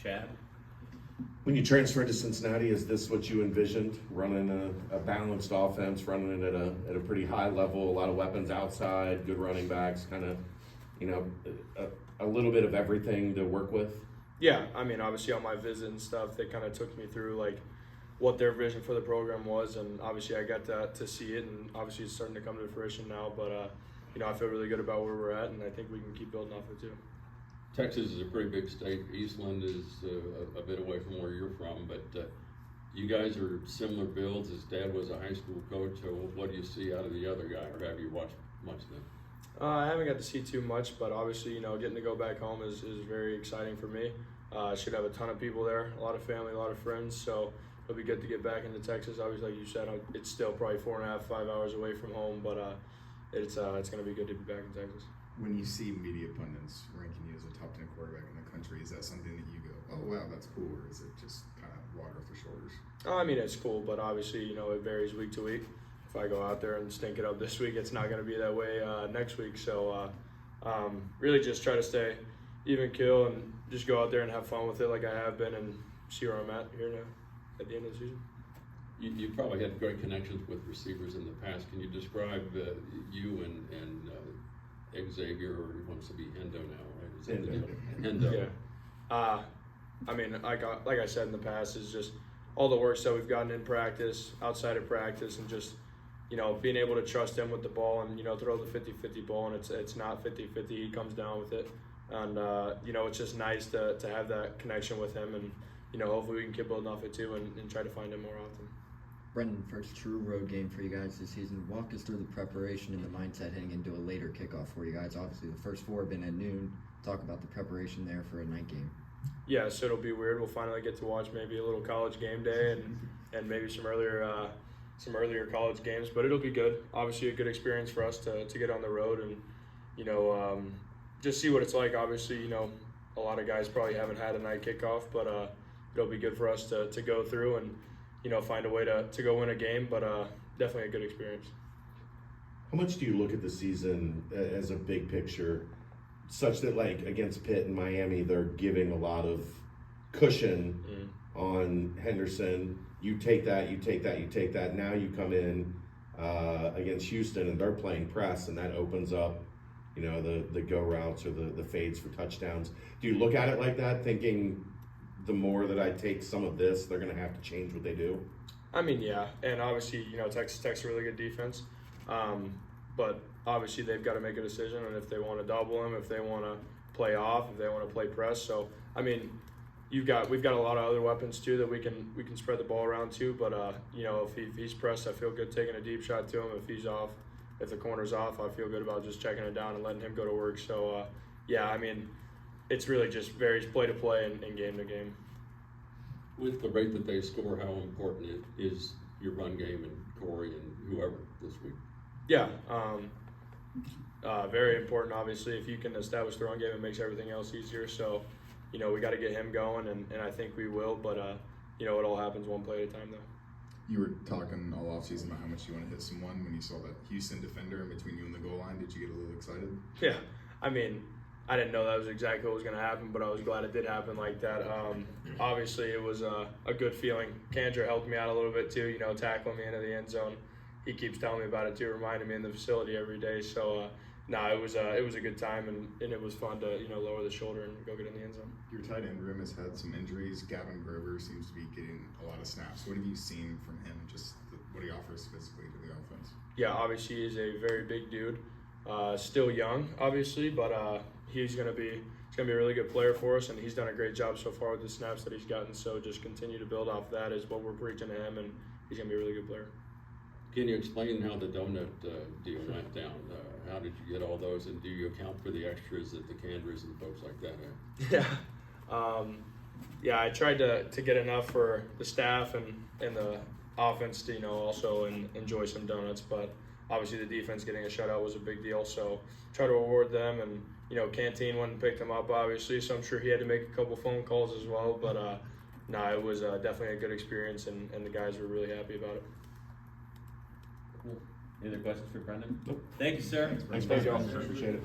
Chad? When you transferred to Cincinnati, is this what you envisioned? Running a balanced offense, running it at a pretty high level, a lot of weapons outside, good running backs, kind of, a little bit of everything to work with? Yeah, I mean, obviously on my visit and stuff, they kind of took me through like what their vision for the program was, and obviously I got to see it, and obviously it's starting to come to fruition now. But I feel really good about where we're at, and I think we can keep building off it too. Texas is a pretty big state. Eastland is a bit away from where you're from, but you guys are similar builds. His dad was a high school coach, so what do you see out of the other guy, or have you watched much of them? I haven't got to see too much, but obviously, getting to go back home is very exciting for me. I should have a ton of people there, a lot of family, a lot of friends, so it'll be good to get back into Texas. Obviously, like you said, it's still probably 4.5, 5 hours away from home, but it's going to be good to be back in Texas. When you see media pundits ranking you as a top 10 quarterback in the country, is that something that you go, oh wow, that's cool, or is it just kind of water off the shoulders? I mean, it's cool, but obviously, it varies week to week. If I go out there and stink it up this week, it's not going to be that way next week. So really just try to stay even keel and just go out there and have fun with it like I have been, and see where I'm at here now at the end of the season. You probably had great connections with receivers in the past. Can you describe you and Xavier, or he wants to be Hendo now, right? Is that the deal? Hendo. Yeah. I mean, like I said in the past, is just all the work that we've gotten in practice, outside of practice, and just being able to trust him with the ball and throw the 50-50 ball, and it's not 50-50. He comes down with it, and it's just nice to have that connection with him, and hopefully we can keep building off it too, and try to find him more often. Brendan, first true road game for you guys this season. Walk us through the preparation and the mindset heading into a later kickoff for you guys. Obviously, the first four have been at noon. Talk about the preparation there for a night game. Yeah, so it'll be weird. We'll finally get to watch maybe a little college game day and maybe some earlier college games, but it'll be good. Obviously, a good experience for us to get on the road and just see what it's like. Obviously, a lot of guys probably haven't had a night kickoff, but it'll be good for us to go through and find a way to go win a game, but definitely a good experience. How much do you look at the season as a big picture, such that like against Pitt and Miami, they're giving a lot of cushion on Henderson? You take that. Now you come in against Houston and they're playing press, and that opens up, the go routes or the fades for touchdowns. Do you look at it like that, thinking the more that I take some of this, they're going to have to change what they do? I mean, yeah, and obviously, Texas Tech's a really good defense, but obviously they've got to make a decision on if they want to double him, if they want to play off, if they want to play press. So, I mean, we've got a lot of other weapons too that we can spread the ball around too. But if he's pressed, I feel good taking a deep shot to him. If he's off, if the corner's off, I feel good about just checking it down and letting him go to work. So, yeah, I mean, it's really just varies play to play and game to game. With the rate that they score, how important is your run game and Corey and whoever this week? Yeah, very important. Obviously, if you can establish the run game, it makes everything else easier. So, we got to get him going, and I think we will. But it all happens one play at a time, though. You were talking all offseason about how much you want to hit someone. When you saw that Houston defender in between you and the goal line, did you get a little excited? Yeah, I mean, I didn't know that was exactly what was going to happen, but I was glad it did happen like that. Obviously, it was a good feeling. Kandra helped me out a little bit too, tackling me into the end zone. He keeps telling me about it too, reminding me in the facility every day. So, it was a good time, and it was fun to lower the shoulder and go get in the end zone. Your tight end room has had some injuries. Gavin Grover seems to be getting a lot of snaps. What have you seen from him? Just what he offers physically to the offense? Yeah, obviously he's a very big dude. Still young, obviously, but he's gonna be a really good player for us, and he's done a great job so far with the snaps that he's gotten. So just continue to build off that is what we're preaching to him, and he's gonna be a really good player. Can you explain how the donut deal went down? How did you get all those, and do you account for the extras that the Candras and folks like that have? Yeah, I tried to get enough for the staff and the offense to also enjoy some donuts, but obviously the defense getting a shutout was a big deal, so try to reward them. And Canteen went and picked him up, obviously, so I'm sure he had to make a couple phone calls as well. But it was definitely a good experience, and the guys were really happy about it. Cool. Any other questions for Brendan? Nope. Thank you, sir. Thanks, y'all. Appreciate it.